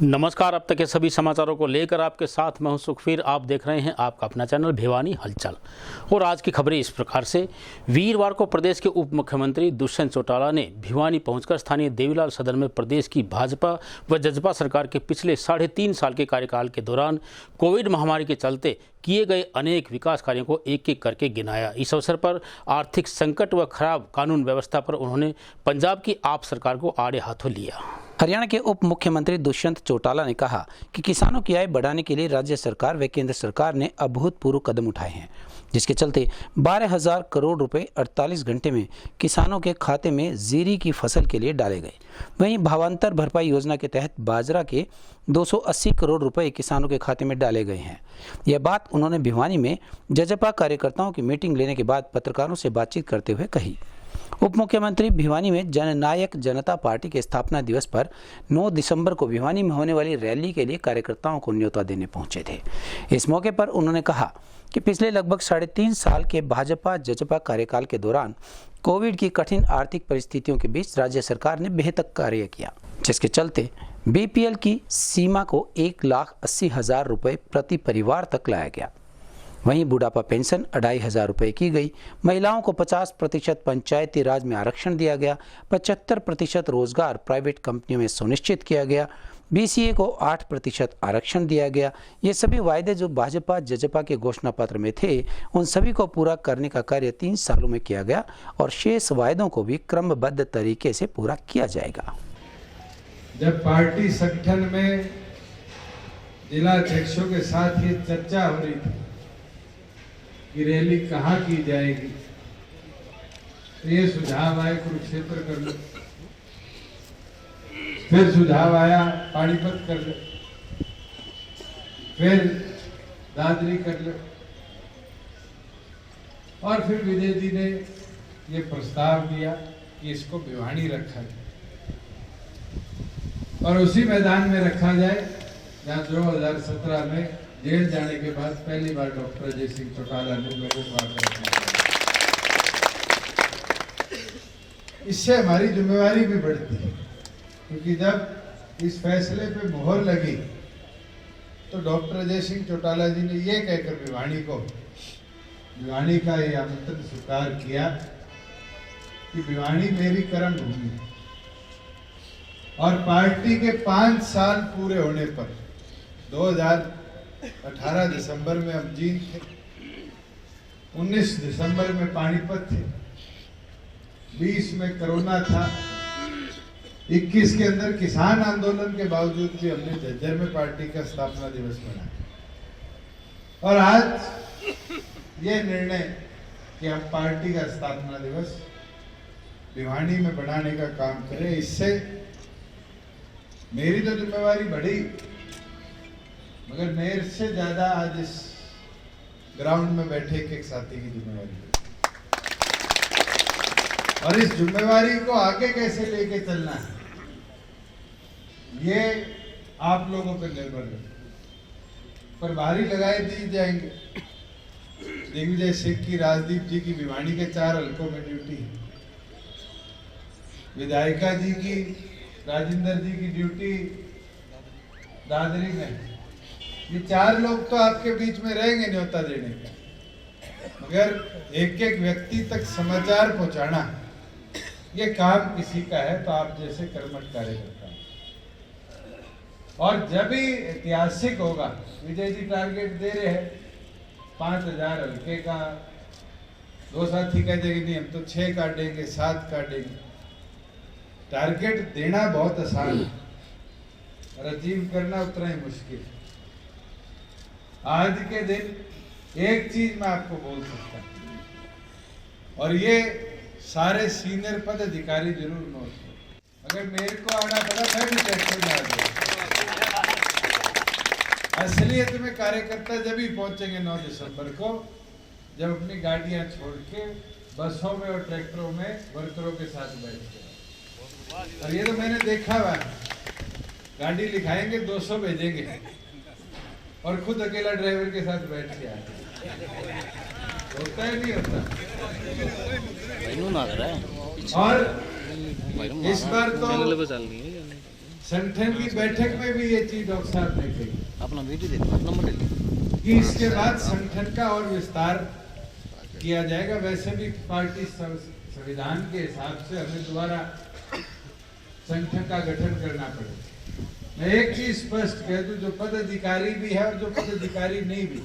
नमस्कार। अब तक के सभी समाचारों को लेकर आपके साथ मैं हूं सुखवीर। आप देख रहे हैं आपका अपना चैनल भिवानी हलचल। और आज की खबरें इस प्रकार से। वीरवार को प्रदेश के उप मुख्यमंत्री दुष्यंत चौटाला ने भिवानी पहुंचकर स्थानीय देवीलाल सदन में प्रदेश की भाजपा व जजपा सरकार के पिछले 3.5 साल के कार्यकाल के दौरान कोविड महामारी के चलते किए गए अनेक विकास कार्यों को एक एक करके गिनाया। इस अवसर पर आर्थिक संकट व खराब कानून व्यवस्था पर उन्होंने पंजाब की आप सरकार को आड़े हाथों लिया। हरियाणा के उप मुख्यमंत्री दुष्यंत चौटाला ने कहा कि किसानों की आय बढ़ाने के लिए राज्य सरकार व केंद्र सरकार ने अभूतपूर्व कदम उठाए हैं, जिसके चलते 12,000 करोड़ रुपए 48 घंटे में किसानों के खाते में जीरी की फसल के लिए डाले गए। वहीं भावांतर भरपाई योजना के तहत बाजरा के 280 करोड़ रुपए किसानों के खाते में डाले गए हैं। यह बात उन्होंने भिवानी में जजपा कार्यकर्ताओं की मीटिंग लेने के बाद पत्रकारों से बातचीत करते हुए कही। उप मुख्यमंत्री भिवानी में जननायक जनता पार्टी के स्थापना दिवस पर 9 दिसंबर को भिवानी में होने वाली रैली के लिए कार्यकर्ताओं को न्योता देने पहुंचे थे। इस मौके पर उन्होंने कहा कि पिछले लगभग 3.5 साल के भाजपा जजपा कार्यकाल के दौरान कोविड की कठिन आर्थिक परिस्थितियों के बीच राज्य सरकार ने बेहतर कार्य किया, जिसके चलते बीपीएल की सीमा को 1,80,000 रुपये प्रति परिवार तक लाया गया। वहीं बुढ़ापा पेंशन 2,500 रुपये की गई। महिलाओं को 50% पंचायती राज में आरक्षण दिया गया। 75% रोजगार प्राइवेट कंपनियों में सुनिश्चित किया गया। बीसीए को 8% आरक्षण दिया गया। ये सभी वायदे जो भाजपा जजपा के घोषणा पत्र में थे, उन सभी को पूरा करने का कार्य 3 सालों में किया गया और शेष वायदों को भी क्रमबद्ध तरीके से पूरा किया जाएगा। जब पार्टी संगठन में जिला अध्यक्षों के साथ ये चर्चा हो रही थी कि रैली कहाँ की जाएगी, तो ये सुझाव आए कुरुक्षेत्र कर लो, फिर सुझाव आया पानीपत कर लो, फिर दादरी कर लो, और फिर विजय जी ने ये प्रस्ताव दिया कि इसको भिवानी रखा जाए और उसी मैदान में रखा जाए जहाँ 2017 में जेल जाने के बाद पहली बार डॉक्टर अजय सिंह चौटाला ने लोगों को आकर। इससे हमारी जिम्मेवारी भी बढ़ती है, क्योंकि जब इस फैसले पे मोहर लगी तो डॉक्टर अजय सिंह चौटाला जी ने ये कहकर भिवानी का ये आमंत्रण स्वीकार किया कि भिवानी मेरी कर्म भूमि है और पार्टी के 5 साल पूरे होने पर 2018 दिसंबर में हम जीत थे, 19 दिसंबर में पानीपत थे, 20 में कोरोना था, 21 के अंदर किसान आंदोलन के बावजूद भी हमने झज्जर में पार्टी का स्थापना दिवस मनाया और आज ये निर्णय कि हम पार्टी का स्थापना दिवस भिवानी में बनाने का काम करें। इससे मेरी तो जिम्मेवारी बढ़ी, मगर मेरे से ज्यादा आज इस ग्राउंड में बैठे एक साथी की जिम्मेवारी है और इस जिम्मेवारी को आगे कैसे लेके चलना है ये आप लोगों पर निर्भर है। पर भारी लगाए दी जाएंगे। दिग्विजय सिंह की, राजदीप जी की भिवानी के 4 हलकों में ड्यूटी है, विधायिका जी की, राजेंद्र जी की ड्यूटी दादरी में। ये 4 लोग तो आपके बीच में रहेंगे न्योता देने का, मगर एक एक व्यक्ति तक समाचार पहुंचाना ये काम किसी का है, तो आप जैसे कर्मठ कार्यकर्ता। और जब भी ऐतिहासिक होगा, विजय जी टारगेट दे रहे हैं 5,000 हल्के का, 2 साथी कह देंगे नहीं हम तो 6 काटेंगे, 7 काटेंगे। टारगेट देना बहुत आसान है और अचीव करना उतना ही मुश्किल है। आज के दिन एक चीज मैं आपको बोल सकता हूं, और ये सारे सीनियर पद अधिकारी जरूर नोट करें, अगर मेरे को आना पड़ा मैं भी ट्रैक्टर में आ जाऊंगा। असलियत में कार्यकर्ता जब ही पहुंचेंगे 9 दिसंबर को, जब अपनी गाड़ियां छोड़ के बसों में और ट्रैक्टरों में वर्करों के साथ बैठते। और ये तो मैंने देखा हुआ, गाड़ी लिखाएंगे 200 भेजेंगे और खुद अकेला ड्राइवर के साथ बैठ के आए। होता है नहीं होता? और इस बार तो संगठन की बैठक में भी ये चीज डॉक्टर साहब ने कही अपना वीडियो दे दो, नंबर ले लीजिए। कि इसके बाद संगठन का और विस्तार किया जाएगा। वैसे भी पार्टी संविधान के हिसाब से हमें दोबारा संगठन का गठन करना पड़ेगा। मैं एक चीज स्पष्ट कह दूं, जो पदाधिकारी भी है और जो पदाधिकारी नहीं भी,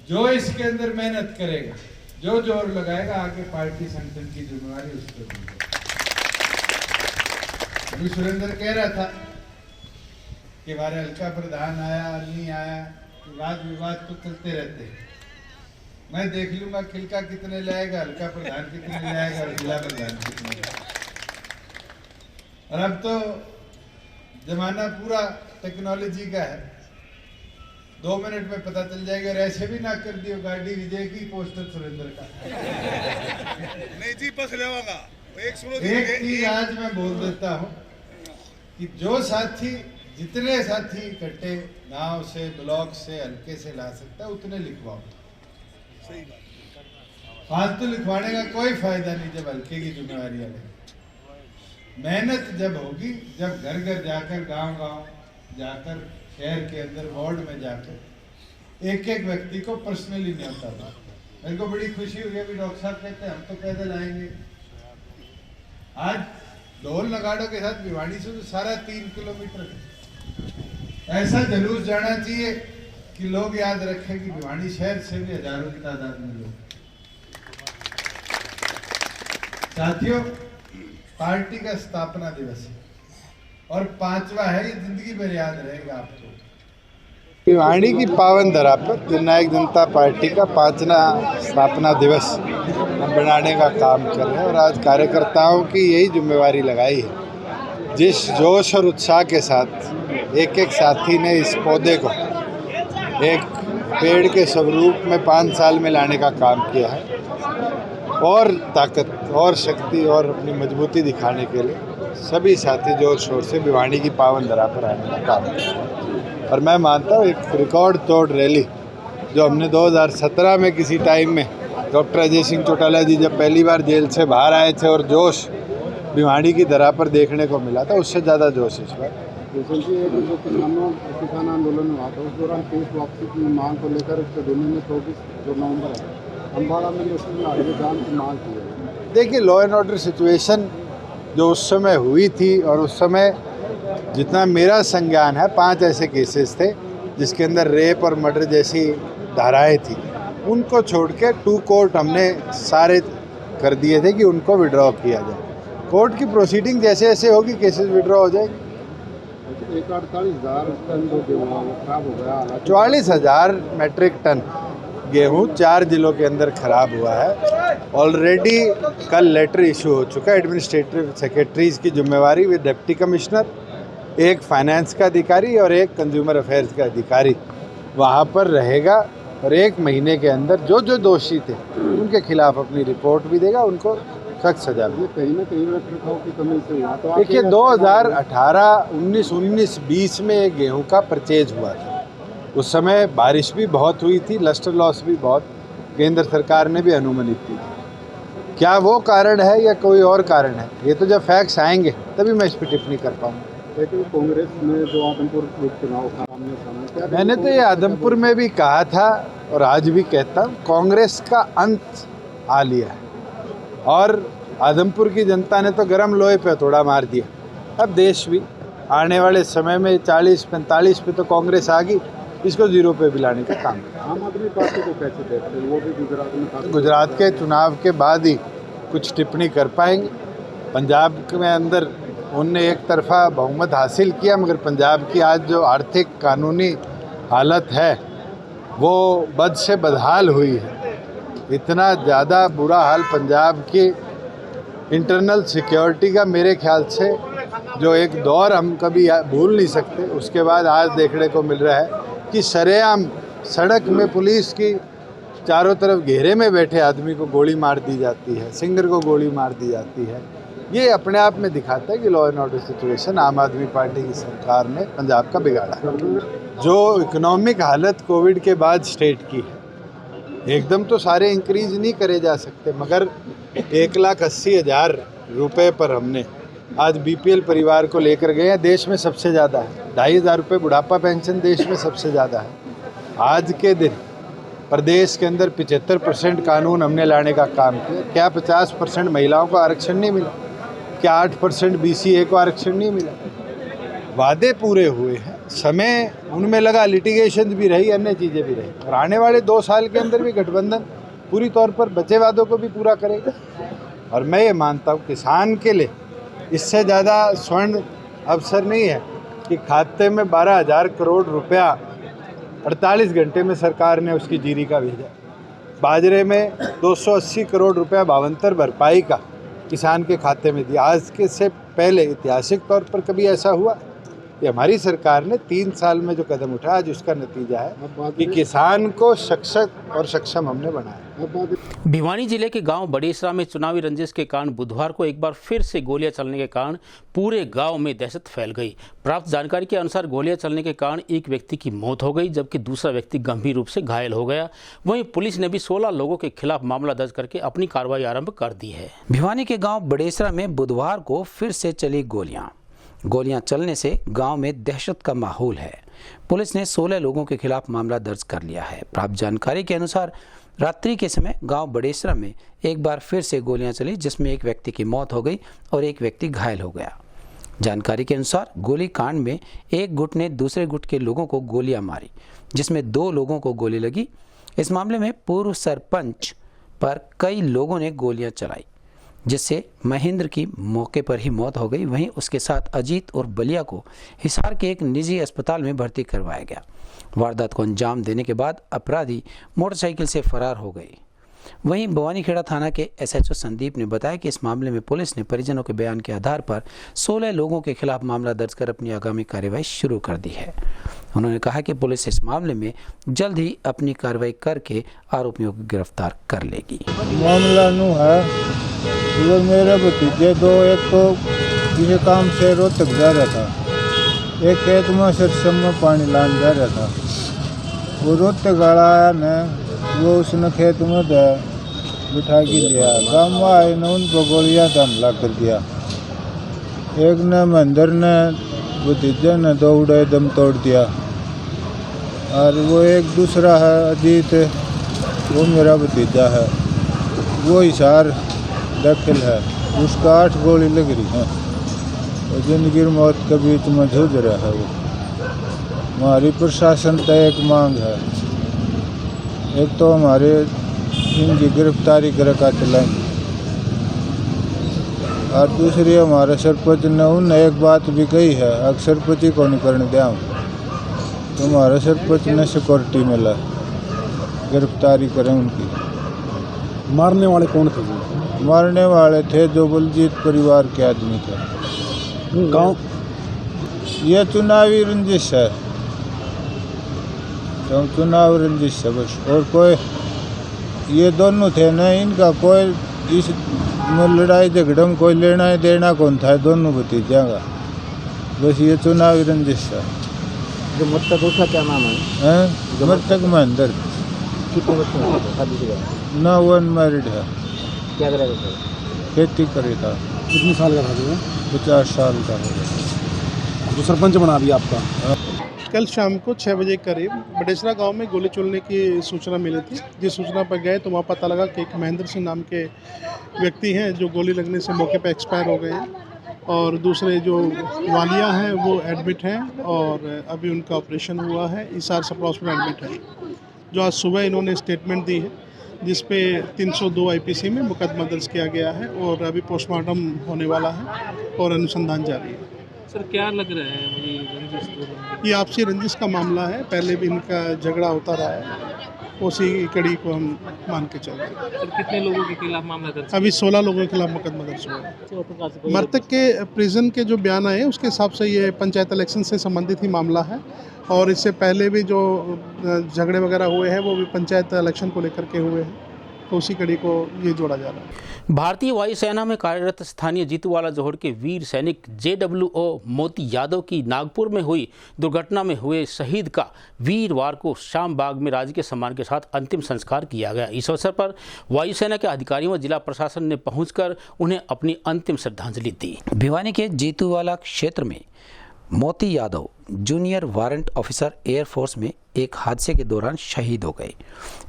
जो इसके अंदर मेहनत करेगा, जो जोर लगाएगा, आगे पार्टी संगठन की जिम्मेवारी उस पर दी जाएगी। अभी सुरेंद्र कह रहा था कि हमारे हल्का प्रधान आया नहीं आया, वाद विवाद तो चलते रहते हैं। मैं देख लूंगा खिलका कितने लाएगा, हल्का प्रधान कितने लाएगा और जिला प्रधान कितने लाएगा। और अब तो जमाना पूरा टेक्नोलॉजी का है, 2 मिनट में पता चल जाएगा। और ऐसे भी ना कर दियो गाड़ी विजय की, पोस्टर सुरेंद्र का नहीं जी, बस ले होगा। एक चीज आज मैं बोल देता हूँ कि जो साथी, जितने साथी इकट्ठे गांव से, ब्लॉक से, हल्के से ला सकता है, उतने लिखवाओ। सही बात। फालतू लिखवाने का कोई फायदा नहीं जब हल्के की जिम्मेवारी आ गई। मेहनत जब होगी, जब घर घर जाकर, गांव गांव जाकर, शहर के अंदर, वार्ड में जाकर एक एक व्यक्ति को पर्सनली न्योता था। मेरे को बड़ी खुशी हुई। अभी डॉक्टर साहब कहते हैं हम तो पैदल आएंगे। आज ढोल नगाड़ों के साथ भिवाड़ी से तो सारा 3 किलोमीटर ऐसा जुलूस जाना चाहिए कि लोग याद रखें कि भिवाड़ी शहर से भी हजारों की तादाद में लोग। साथियों, पार्टी का स्थापना दिवस है और 5वां है, ये जिंदगी भर याद रहेगा आपको। भिवाड़ी की पावन धरा पर जननायक जनता पार्टी का 5वां स्थापना दिवस हम बनाने का काम कर रहे हैं और आज कार्यकर्ताओं की यही जिम्मेवारी लगाई है। जिस जोश और उत्साह के साथ एक एक साथी ने इस पौधे को एक पेड़ के स्वरूप में 5 साल में लाने का काम किया है, और ताकत और शक्ति और अपनी मजबूती दिखाने के लिए सभी साथी जोर शोर से भिवाड़ी की पावन धरा पर आने का काम किया। और मैं मानता हूँ एक रिकॉर्ड तोड़ रैली जो हमने 2017 में किसी टाइम में डॉक्टर अजय सिंह चौटाला जी जब पहली बार जेल से बाहर आए थे और जोश भिवाड़ी की धरा पर देखने को मिला था, उससे ज़्यादा जोश इस बार। जो किसान आंदोलन हुआ था उस दौरान केस वापसी की मांग को लेकर दिल्ली में 24 नवंबर है, अम्बाला में नेशनल हाईवे जाम की मांग की है। देखिए, लॉ एंड ऑर्डर सिचुएशन जो उस समय हुई थी, और उस समय जितना मेरा संज्ञान है 5 ऐसे केसेस थे जिसके अंदर रेप और मर्डर जैसी धाराएं थी, उनको छोड़ के 2 कोर्ट हमने सारे कर दिए थे कि उनको विड्रॉ किया जाए। कोर्ट की प्रोसीडिंग जैसे जैसे होगी केसेस विड्रॉ हो जाएगी। 48,000 टन जो खराब हो गया, 44,000 मेट्रिक टन गेहूं 4 जिलों के अंदर खराब हुआ है। ऑलरेडी कल लेटर इशू हो चुका है। एडमिनिस्ट्रेटिव सेक्रेटरीज की जिम्मेवारी विद डिप्टी कमिश्नर, एक फाइनेंस का अधिकारी और एक कंज्यूमर अफेयर्स का अधिकारी वहां पर रहेगा, और 1 महीने के अंदर जो जो दोषी थे उनके खिलाफ अपनी रिपोर्ट भी देगा, उनको सख्त सजा भी। कहीं ना कहीं रखरखाव की कमी से हुआ। तो देखिए, 2018, 19, 20 में एक गेहूं का परचेज हुआ था। उस समय बारिश भी बहुत हुई थी, लस्टर लॉस भी बहुत केंद्र सरकार ने भी अनुमानित की। क्या वो कारण है या कोई और कारण है, ये तो जब फैक्ट्स आएंगे तभी मैं इस पर टिप्पणी कर पाऊँगा। लेकिन कांग्रेस में जो आदमपुर उपचुनाव था, मैंने तो ये आदमपुर में भी कहा था और आज भी कहता हूँ, कांग्रेस का अंत आ लिया है और आदमपुर की जनता ने तो गर्म लोहे पे हथौड़ा मार दिया। अब देश भी आने वाले समय में 40-45 पे तो कांग्रेस आ गई, इसको 0 पे भी लाने का काम। आम आदमी पार्टी को कैसे देखते हैं? वो भी गुजरात के चुनाव के बाद ही कुछ टिप्पणी कर पाएंगे। पंजाब में अंदर उनने एक तरफा बहुमत हासिल किया, मगर पंजाब की आज जो आर्थिक कानूनी हालत है वो बद से बदहाल हुई है। इतना ज़्यादा बुरा हाल पंजाब की इंटरनल सिक्योरिटी का मेरे ख्याल से जो एक दौर हम कभी भूल नहीं सकते, उसके बाद आज देखने को मिल रहा है कि सरेआम सड़क में पुलिस की चारों तरफ घेरे में बैठे आदमी को गोली मार दी जाती है, सिंगर को गोली मार दी जाती है। ये अपने आप में दिखाता है कि लॉ एंड ऑर्डर सिचुएशन आम आदमी पार्टी की सरकार ने पंजाब का बिगाड़ा है। जो इकोनॉमिक हालत कोविड के बाद स्टेट की है, एकदम तो सारे इंक्रीज नहीं करे जा सकते, मगर 1,80,000 रुपये पर हमने आज बीपीएल परिवार को लेकर गए हैं, देश में सबसे ज़्यादा है। 2,500 रुपये बुढ़ापा पेंशन देश में सबसे ज़्यादा है। आज के दिन प्रदेश के अंदर 75% कानून हमने लाने का काम किया। क्या 50% महिलाओं को आरक्षण नहीं मिला? क्या 8% BCA को आरक्षण नहीं मिला? वादे पूरे हुए हैं, समय उनमें लगा, लिटिगेशन भी रही, अन्य चीज़ें भी रही, और आने वाले 2 साल के अंदर भी गठबंधन पूरी तौर पर बचे वादों को भी पूरा करेगा। और मैं ये मानता हूँ किसान के लिए इससे ज़्यादा स्वर्ण अवसर नहीं है कि खाते में 12,000 करोड़ रुपया 48 घंटे में सरकार ने उसकी जीरी का भेजा। बाजरे में 280 करोड़ रुपया भावांतर भरपाई का किसान के खाते में दिया। आज के से पहले ऐतिहासिक तौर पर कभी ऐसा हुआ? कि हमारी सरकार ने 3 साल में जो कदम उठाया, आज उसका नतीजा है कि किसान को सशक्त और सक्षम हमने बनाया। भिवानी जिले के गांव बड़ेसरा में चुनावी रंजिश के कारण बुधवार को एक बार फिर से गोलियां चलने के कारण पूरे गांव में दहशत फैल गई। प्राप्त जानकारी के अनुसार गोलियां चलने के कारण एक व्यक्ति की मौत हो गई, जबकि दूसरा व्यक्ति गंभीर रूप से घायल हो गया। वहीं पुलिस ने भी 16 लोगों के खिलाफ मामला दर्ज करके अपनी कार्रवाई आरंभ कर दी है। भिवानी के गांव बड़ेसरा में बुधवार को फिर से चली गोलियां चलने से गांव में दहशत का माहौल है। पुलिस ने 16 लोगों के खिलाफ मामला दर्ज कर लिया है। प्राप्त जानकारी के अनुसार रात्रि के समय गांव बड़ेसरा में एक बार फिर से गोलियां चली, जिसमें एक व्यक्ति की मौत हो गई और एक व्यक्ति घायल हो गया। जानकारी के अनुसार गोली कांड में एक गुट ने दूसरे गुट के लोगों को गोलियां मारी, जिसमें 2 लोगों को गोली लगी। इस मामले में पूर्व सरपंच पर कई लोगों ने गोलियां चलाई, जिससे महेंद्र की मौके पर ही मौत हो गई। वहीं उसके साथ अजीत और बलिया को हिसार के एक निजी अस्पताल में भर्ती करवाया गया। वारदात को अंजाम देने के बाद अपराधी मोटरसाइकिल से फरार हो गए। वहीं भवानीखेड़ा थाना के SHO संदीप ने बताया कि इस मामले में पुलिस ने परिजनों के बयान के आधार पर 16 लोगों के खिलाफ मामला दर्ज कर अपनी आगामी कार्रवाई शुरू कर दी है। उन्होंने कहा कि पुलिस इस मामले में जल्द ही अपनी कार्रवाई करके आरोपियों को गिरफ्तार कर लेगी। मामला नू है वो मेरे भतीजे 2 एक तो किसी काम से रोहतक जा रहा था, एक खेत में सरसम में पानी लाने जा रहा था। वो रोहतक वाला आया न, वो उसने खेत में बिठा के लिया। गाँव में आए न, उन पर गोलियां से हमला कर दिया। एक ने महेंद्र ने भतीजे ने दौड़े दम तोड़ दिया, और वो एक दूसरा है अजीत, वो मेरा भतीजा है, वो हिसार दाखिल है, उसका 8 गोली लग रही है और जिंदगी और मौत के बीच में जूझ रहा है। वो हमारी प्रशासन से एक मांग है, एक तो हमारे इनकी गिरफ्तारी कर चलाएंगे, और दूसरी हमारे सरपंच ने उन्हें एक बात भी कही है, अगर सरपंच ही को नहीं करने दिया तो हमारे सरपंच ने सिक्योरिटी मिला, गिरफ्तारी करें उनकी। मारने वाले कौन थे? मारने वाले थे जो बलजीत परिवार के आदमी थे। गाँव ये चुनावी रंजिश है, तो चुनाव रंजिश है बस, और कोई ये दोनों थे ना, इनका कोई इस लड़ाई झगड़े में कोई लेना देना कौन था, दोनों भतीजा का, बस ये चुनावी रंजिश है। जो मृतक उसका क्या नाम है? मृतक महेंद्र। कितने बच्चे हैं? शादी से गए? ना वो अनमैरिड है। क्या कर रहे थे? खेती करी था। कितने साल का था तुम्हें? 50 साल का हो गया। जो सरपंच बना दिया आपका? कल शाम को 6 बजे करीब बड़ेसरा गांव में गोली चलने की सूचना मिली थी। जिस सूचना पर गए तो वहाँ पता लगा कि एक महेंद्र सिंह नाम के व्यक्ति हैं जो गोली लगने से मौके पर एक्सपायर हो गए हैं, और दूसरे जो वालिया हैं वो एडमिट हैं और अभी उनका ऑपरेशन हुआ है, हिसार सब हॉस्पिटल एडमिट है। जो आज सुबह इन्होंने स्टेटमेंट दी है जिसपे 302 IPC में मुकदमा दर्ज किया गया है और अभी पोस्टमार्टम होने वाला है और अनुसंधान जारी है। सर क्या लग रहा है मुझे? ये आपसी रंजिश का मामला है, पहले भी इनका झगड़ा होता रहा है, उसी कड़ी को हम मान के चल रहे हैं। सर कितने लोगों के खिलाफ मामला दर्ज? अभी 16 लोगों के खिलाफ मुकदमा दर्ज हुआ है। मृतक के प्रिजन के जो बयान आए उसके हिसाब से ये पंचायत इलेक्शन से संबंधित ही मामला है, और इससे पहले भी जो झगड़े वगैरह हुए हैं वो भी पंचायत इलेक्शन को लेकर के हुए हैं। तो उसी कड़ी को ये जोड़ा जा रहा है। भारतीय वायुसेना में कार्यरत स्थानीय जीतूवाला जोहड़ के वीर सैनिक JWO मोती यादव की नागपुर में हुई दुर्घटना में हुए शहीद का वीरवार को श्यामबाग में राजकीय सम्मान के साथ अंतिम संस्कार किया गया। इस अवसर पर वायुसेना के अधिकारियों व जिला प्रशासन ने पहुंचकर उन्हें अपनी अंतिम श्रद्धांजलि दी। भिवानी के जीतूवाला क्षेत्र में मोती Yadav junior warrant officer air force में एक हादसे के दौरान शहीद हो गए।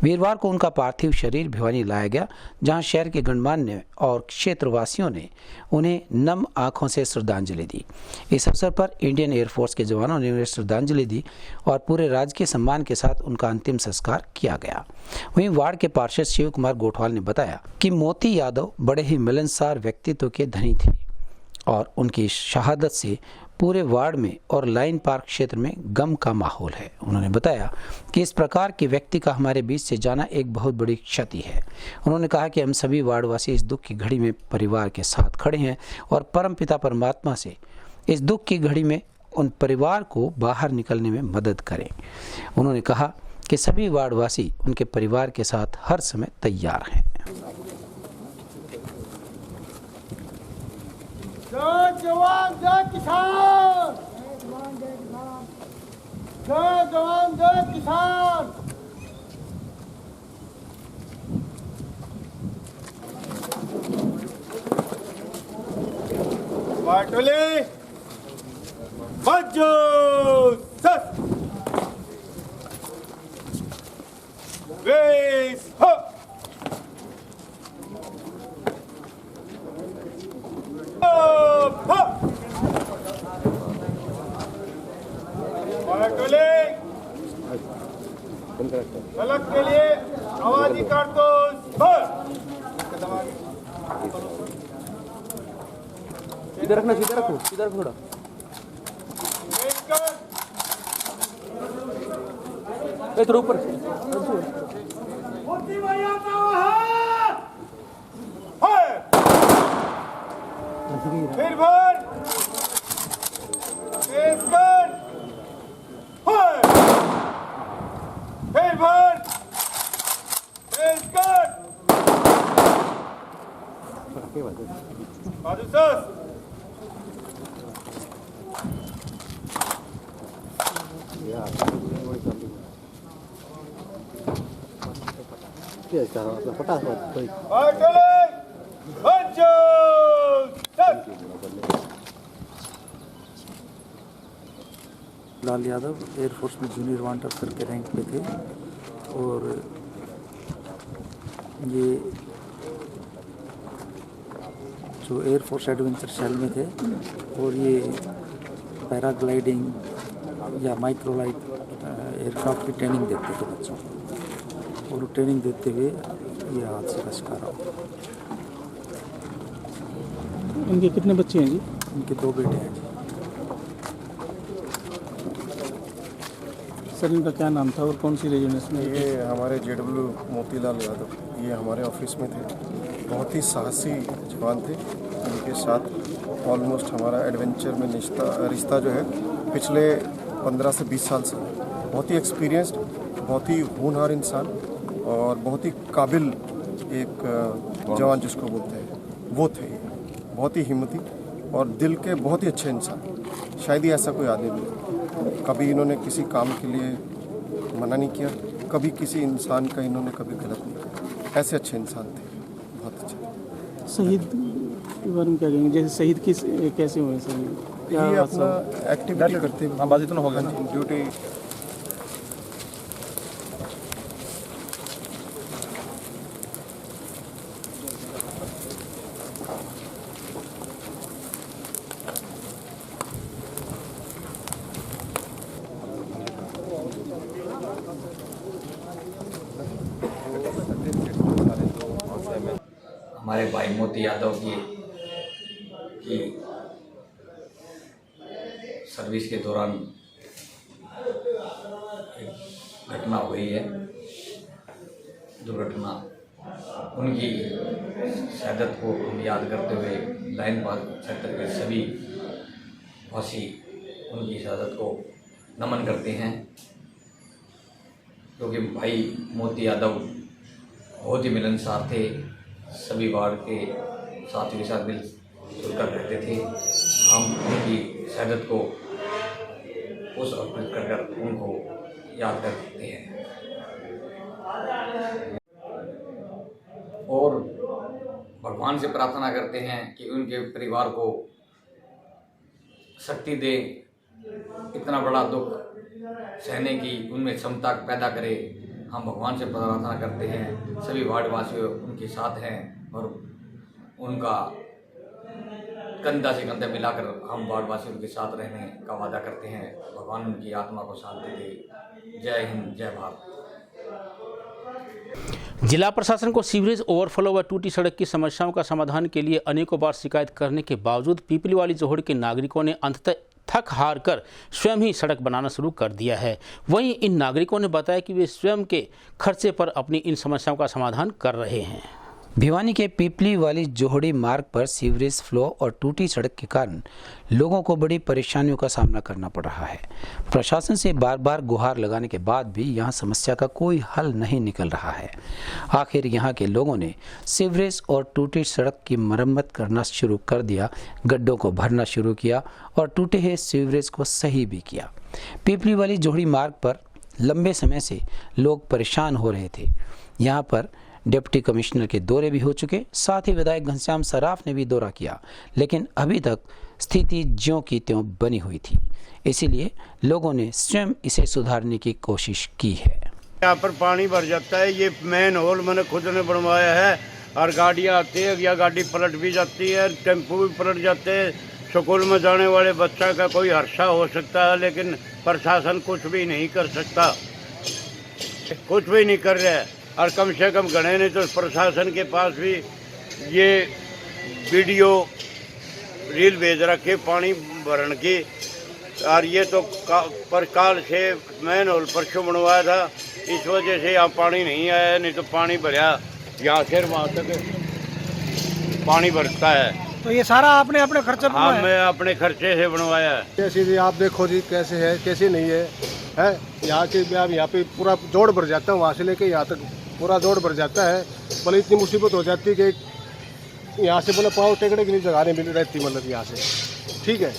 वीरवार को उनका पार्थिव शरीर भिवानी लाया गया, जहां शहर के गणमान्य और क्षेत्रवासियों ने उन्हें नम आंखों से श्रद्धांजलि दी। इस अवसर पर इंडियन एयरफोर्स के जवानों ने उन्हें श्रद्धांजलि दी और पूरे राजकीय सम्मान के साथ उनका अंतिम संस्कार किया गया। वहीं वार्ड के पार्षद शिव कुमार गोठवाल ने बताया कि मोती यादव बड़े ही मिलनसार व्यक्तित्व के धनी थे और उनकी शहादत से पूरे वार्ड में और लाइन पार्क क्षेत्र में गम का माहौल है। उन्होंने बताया कि इस प्रकार के व्यक्ति का हमारे बीच से जाना एक बहुत बड़ी क्षति है। उन्होंने कहा कि हम सभी वार्डवासी इस दुख की घड़ी में परिवार के साथ खड़े हैं और परमपिता परमात्मा से इस दुख की घड़ी में उन परिवार को बाहर निकलने में मदद करें। उन्होंने कहा कि सभी वार्डवासी उनके परिवार के साथ हर समय तैयार हैं। जय जवान जय किसान, जय जवान जय किसान। पाटोले बज्जो सस रेस हो गलत के लिए आवाजी कारतूस इधर रखना, सीधा रखो, सीधा रखो थोड़ा। थोड़ा ऊपर फिर भर तेज कर फिर भर तेज कर बाजू सस लाल यादव एयरफोर्स में जूनियर वारंट ऑफिसर के रैंक पे थे और ये जो एयरफोर्स एडवेंचर सेल में थे और ये पैराग्लाइडिंग या माइक्रोलाइट एयरक्राफ्ट की ट्रेनिंग देते थे बच्चों को, और ट्रेनिंग देते हुए ये हादसे का शिकार हो। इनके कितने बच्चे हैं जी? इनके 2 बेटे हैं जी। सर इनका क्या नाम था और कौन सी रेजिमेंट में? ये हमारे JW मोतीलाल यादव, ये हमारे ऑफिस में थे। बहुत ही साहसी जवान थे। इनके साथ ऑलमोस्ट हमारा एडवेंचर में रिश्ता जो है पिछले 15 से 20 साल से। बहुत ही एक्सपीरियंस्ड, बहुत ही होनहार इंसान और बहुत ही काबिल एक जवान जिसको बोलते हैं वो थे। बहुत ही हिम्मती और दिल के बहुत ही अच्छे इंसान। शायद ही ऐसा कोई आदमी नहीं। कभी इन्होंने किसी काम के लिए मना नहीं किया, कभी किसी इंसान का इन्होंने कभी गलत नहीं किया। ऐसे अच्छे इंसान थे, बहुत अच्छे। शहीद के बारे में क्या कहेंगे? जैसे शहीद कैसे हुए शहीद? ये अपना एक्टिविटी करते हुए बाजी तो होगा ड्यूटी। हमारे भाई मोती यादव की सर्विस के दौरान एक घटना हुई है, दुर्घटना। उनकी शहादत को हम याद करते हुए लाइन पार्क सेक्टर के सभी वासी उनकी शहादत को नमन करते हैं, क्योंकि भाई मोती यादव बहुत ही मिलनसार थे। सभी वार्ड के साथियों के साथ मिलजुल कर रहते थे। हम उनकी शहादत को उस अर्पित कर उनको याद करते हैं और भगवान से प्रार्थना करते हैं कि उनके परिवार को शक्ति दे, इतना बड़ा दुख सहने की उनमें क्षमता पैदा करे। हम भगवान से प्रार्थना करते हैं। सभी वार्डवासी उनके साथ हैं और उनका कंधा से कंधा मिलाकर हम वार्डवासी उनके साथ रहने का वादा करते हैं। भगवान उनकी आत्मा को शांति दे। जय हिंद, जय भारत। जिला प्रशासन को सीवरेज ओवरफ्लो व टूटी सड़क की समस्याओं का समाधान के लिए अनेकों बार शिकायत करने के बावजूद पीपलीवाली जोहड़ के नागरिकों ने अंततः थक हार कर स्वयं ही सड़क बनाना शुरू कर दिया है। वहीं इन नागरिकों ने बताया कि वे स्वयं के खर्चे पर अपनी इन समस्याओं का समाधान कर रहे हैं। भिवानी के पीपली वाली जोहड़ी मार्ग पर सीवरेज फ्लो और टूटी सड़क के कारण लोगों को बड़ी परेशानियों का सामना करना पड़ रहा है। प्रशासन से बार बार गुहार लगाने के बाद भी यहां समस्या का कोई हल नहीं निकल रहा है। आखिर यहां के लोगों ने सीवरेज और टूटी सड़क की मरम्मत करना शुरू कर दिया, गड्ढों को भरना शुरू किया और टूटे हुए सीवरेज को सही भी किया। पीपली वाली जोहड़ी मार्ग पर लंबे समय से लोग परेशान हो रहे थे। यहाँ पर डिप्टी कमिश्नर के दौरे भी हो चुके, साथ ही विधायक घनश्याम सराफ ने भी दौरा किया, लेकिन अभी तक स्थिति ज्यों की त्यों बनी हुई थी। इसीलिए लोगों ने स्वयं इसे सुधारने की कोशिश की है। यहाँ पर पानी भर जाता है। ये मेन होल मैंने खुद ने बनवाया है और गाड़ियाँ आती है या गाड़ी पलट भी जाती है, टेम्पो भी पलट जाते हैं। स्कूल में जाने वाले बच्चा का कोई हादसा हो सकता है, लेकिन प्रशासन कुछ भी नहीं कर सकता, कुछ भी नहीं कर रहा है। और कम से कम गणे नहीं तो प्रशासन के पास भी ये वीडियो रील भेज रखे पानी भरने की। और ये तो परकाल से मेन होल परसों बनवाया था, इस वजह से यहाँ पानी नहीं आया, नहीं तो पानी भरा यहाँ से वहाँ तक पानी भरता है। तो ये सारा आपने अपने खर्चे पर? हाँ, मैं अपने खर्चे से बनवाया है। कैसी जी आप देखो जी कैसे है कैसे नहीं है, यहाँ के यहाँ पे पूरा जोड़ भर जाता है, वहाँ से लेके यहाँ तक पूरा जोड़ भर जाता है। मतलब इतनी मुसीबत हो जाती है कि यहाँ से बोले पाँव टेकने के लिए जगह नहीं मिल रहती, मतलब यहाँ से। ठीक है,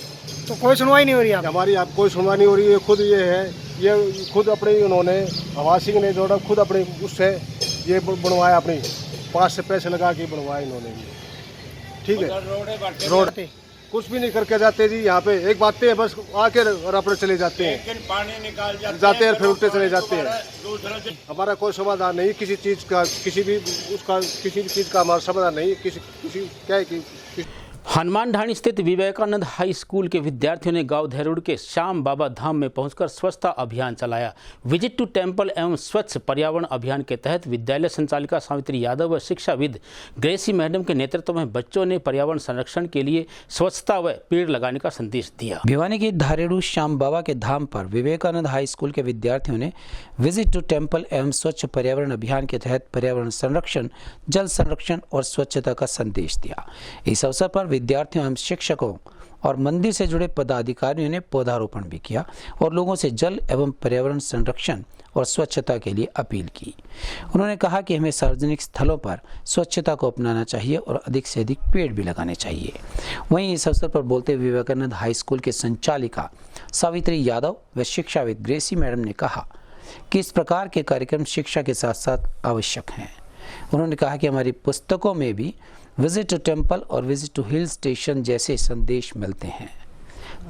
तो कोई सुनवाई नहीं हो रही है हमारी? आप कोई सुनवाई नहीं हो रही है। खुद ये है, ये खुद अपने उन्होंने हवा सिंह ने जोड़ा, खुद अपने उससे ये बनवाया, अपनी 5 से पैसे लगा के बनवाया इन्होंने। ठीक है, रोड कुछ भी नहीं करके जाते जी। यहाँ पे एक बात है, बस आके और अपने चले जाते हैं, पानी निकाल जाते हैं फिर उल्टे चले जाते हैं। हमारा कोई समाधान नहीं किसी चीज़ का, किसी भी चीज़ का हमारा समाधान नहीं। किसी क्या है कि हनुमान ढाणी स्थित विवेकानंद हाई स्कूल के विद्यार्थियों ने गांव धैरुड़ के श्याम बाबा धाम में पहुंचकर स्वच्छता अभियान चलाया। विजिट टू टेम्पल एवं स्वच्छ पर्यावरण अभियान के तहत विद्यालय संचालिका सावित्री यादव व शिक्षाविद ग्रेसी मैडम के नेतृत्व में बच्चों ने पर्यावरण संरक्षण के लिए स्वच्छता व पेड़ लगाने का संदेश दिया। भिवानी के धारेड़ू श्याम बाबा के धाम पर विवेकानंद हाई स्कूल के विद्यार्थियों ने विजिट टू टेम्पल एवं स्वच्छ पर्यावरण अभियान के तहत पर्यावरण संरक्षण, जल संरक्षण और स्वच्छता का संदेश दिया। इस अवसर पर विद्यार्थियों एवं शिक्षकों और मंदिर से जुड़े पदाधिकारियों ने पौधारोपण भी किया और लोगों से जल एवं पर्यावरण संरक्षण और स्वच्छता के लिए अपील की। उन्होंने कहा कि हमें सार्वजनिक स्थलों पर स्वच्छता को अपनाना चाहिए और अधिक से अधिक पेड़ भी लगाने चाहिए। वहीं इस अवसर पर बोलते हुए विवेकानंद हाई स्कूल के संचालिका सावित्री यादव व शिक्षाविद ग्रेसी मैडम ने कहा कि इस प्रकार के कार्यक्रम शिक्षा के साथ साथ आवश्यक हैं। उन्होंने कहा कि हमारी पुस्तकों में भी विजिट टू टेम्पल और विजिट टू हिल स्टेशन जैसे संदेश मिलते हैं,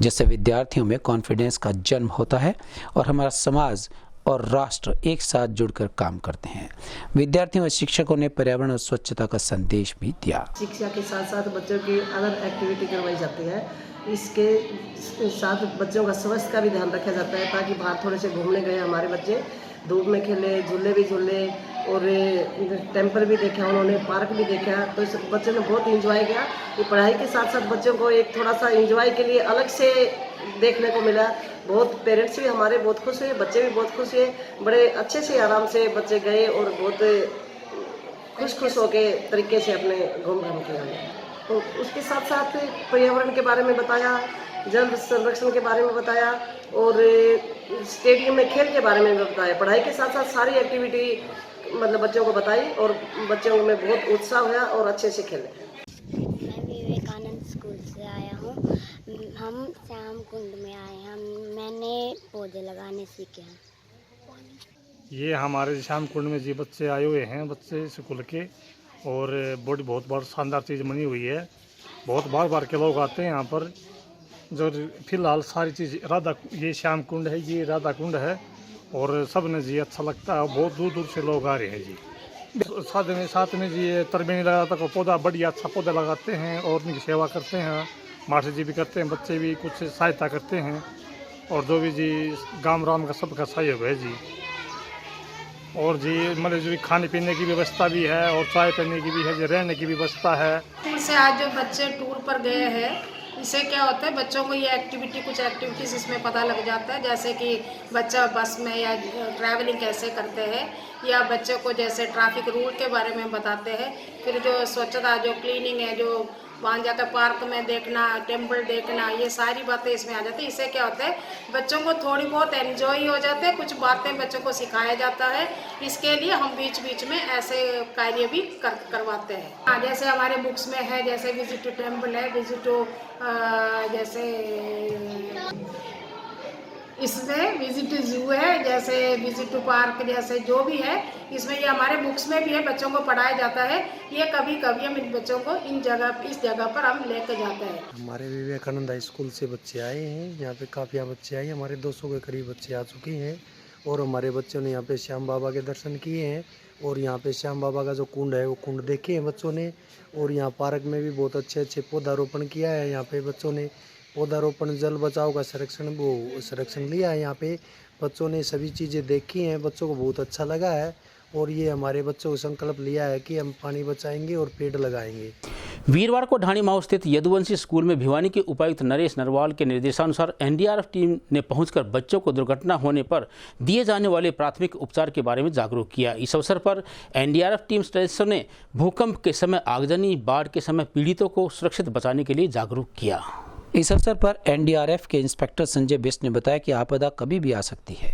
जिससे विद्यार्थियों में कॉन्फिडेंस का जन्म होता है और हमारा समाज और राष्ट्र एक साथ जुड़कर काम करते हैं। विद्यार्थियों और शिक्षकों ने पर्यावरण और स्वच्छता का संदेश भी दिया। शिक्षा के साथ साथ बच्चों की अदर एक्टिविटी करवाई जाती है। इसके साथ बच्चों का स्वास्थ्य का भी ध्यान रखा जाता है, ताकि बाहर थोड़े से घूमने गए हमारे बच्चे, धूप में खेले, झूले भी झूले और टेम्पल भी देखा उन्होंने, पार्क भी देखा, तो इस बच्चों ने बहुत इंजॉय किया। ये पढ़ाई के साथ साथ बच्चों को एक थोड़ा सा इंजॉय के लिए अलग से देखने को मिला। बहुत पेरेंट्स भी हमारे बहुत खुश हुए, बच्चे भी बहुत खुश हुए, बड़े अच्छे से आराम से बच्चे गए और बहुत खुश होके तरीके से अपने घूम के आए। तो उसके साथ साथ पर्यावरण के बारे में बताया, जल संरक्षण के बारे में बताया और स्टेडियम में खेल के बारे में भी बताया। पढ़ाई के साथ साथ सारी एक्टिविटी मतलब बच्चों को बताई और बच्चों में बहुत उत्साह हुआ और अच्छे से खेले। मैं विवेकानंद स्कूल से आया हूँ। हम श्याम कुंड में आए हैं। मैंने पौधे लगाने सीखे हैं। ये हमारे श्याम कुंड में जी बच्चे आए हुए हैं, बच्चे स्कूल के, और बहुत बड़ा शानदार चीज़ बनी हुई है। बहुत बार के लोग आते हैं यहाँ पर। जो फिलहाल सारी चीज़ ये श्याम कुंड है, ये राधा कुंड है, और सब ने जी अच्छा लगता है। बहुत दूर से लोग आ रहे हैं जी। साथ में जी ये तरबेनी लगाता को पौधा बढ़िया अच्छा पौधा लगाते हैं और उनकी सेवा करते हैं। मास्टर जी भी करते हैं, बच्चे भी कुछ सहायता करते हैं, और जो भी जी गांव राम का सबका सहयोग है जी। और जी मतलब जो खाने पीने की व्यवस्था भी है और चाय पीने की भी है जी, रहने की भी व्यवस्था है। स्कूल से आज जो बच्चे टूर पर गए हैं, इससे क्या होता है बच्चों को ये कुछ एक्टिविटीज़ इसमें पता लग जाता है, जैसे कि बच्चा बस में या ट्रैवलिंग कैसे करते हैं, या बच्चों को जैसे ट्रैफिक रूल के बारे में बताते हैं। फिर जो स्वच्छता, जो क्लीनिंग है, जो वहाँ जाकर पार्क में देखना, टेम्पल देखना, ये सारी बातें इसमें आ जाती है। इससे क्या होता है बच्चों को थोड़ी बहुत एंजॉय हो जाते हैं, कुछ बातें बच्चों को सिखाया जाता है। इसके लिए हम बीच में ऐसे कार्य भी करवाते हैं। हाँ, जैसे हमारे बुक्स में है, जैसे विजिट टू टेम्पल है, विजिट टू जैसे इसमें विजिट टू जू है, जैसे विजिट टू पार्क, जैसे जो भी है इसमें ये हमारे बुक्स में भी है, बच्चों को पढ़ाया जाता है। ये कभी हम इन बच्चों को इस जगह पर हम लेकर जाते हैं। हमारे विवेकानंद हाई स्कूल से बच्चे आए हैं, यहाँ पे काफ़ी बच्चे आए हैं, हमारे 200 के करीब बच्चे आ चुके हैं, और हमारे बच्चों ने यहाँ पे श्याम बाबा के दर्शन किए हैं, और यहाँ पे श्याम बाबा का जो कुंड है वो कुंड देखे हैं बच्चों ने, और यहाँ पार्क में भी बहुत अच्छे पौधारोपण किया है। यहाँ पे बच्चों ने पौधारोपण, जल बचाव का संरक्षण लिया है। यहाँ पे बच्चों ने सभी चीज़ें देखी हैं, बच्चों को बहुत अच्छा लगा है, और ये हमारे बच्चों को संकल्प लिया है कि हम पानी बचाएंगे और पेड़ लगाएंगे। वीरवार को ढाणी माऊ स्थित यदुवंशी स्कूल में भिवानी के उपायुक्त नरेश नरवाल के निर्देशानुसार एनडीआरएफ टीम ने पहुंचकर बच्चों को दुर्घटना होने पर दिए जाने वाले प्राथमिक उपचार के बारे में जागरूक किया। इस अवसर पर एनडीआरएफ टीम सदस्यों ने भूकंप के समय आगजनी, बाढ़ के समय पीड़ितों को सुरक्षित बचाने के लिए जागरूक किया। इस अवसर पर एनडीआरएफ के इंस्पेक्टर संजय बिष्ट ने बताया कि आपदा कभी भी आ सकती है।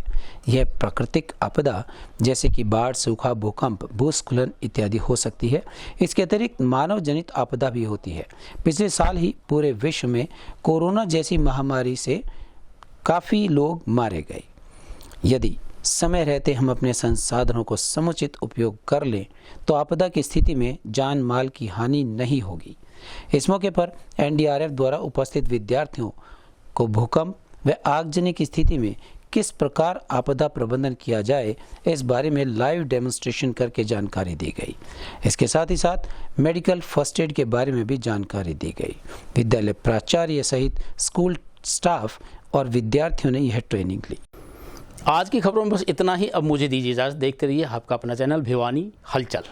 यह प्राकृतिक आपदा जैसे कि बाढ़, सूखा, भूकंप, भूस्खलन इत्यादि हो सकती है। इसके अतिरिक्त मानव जनित आपदा भी होती है। पिछले साल ही पूरे विश्व में कोरोना जैसी महामारी से काफ़ी लोग मारे गए। यदि समय रहते हम अपने संसाधनों को समुचित उपयोग कर लें तो आपदा की स्थिति में जान माल की हानि नहीं होगी। इस मौके पर एनडीआरएफ द्वारा उपस्थित विद्यार्थियों को भूकंप व आगजनी की स्थिति में किस प्रकार आपदा प्रबंधन किया जाए इस बारे में लाइव डेमोन्स्ट्रेशन करके जानकारी दी गई। इसके साथ ही साथ मेडिकल फर्स्ट एड के बारे में भी जानकारी दी गई। विद्यालय प्राचार्य सहित स्कूल स्टाफ और विद्यार्थियों ने यह ट्रेनिंग ली। आज की खबरों में बस इतना ही। अब मुझे दीजिए इजाज़त। देखते रहिए आपका अपना चैनल भिवानी हलचल।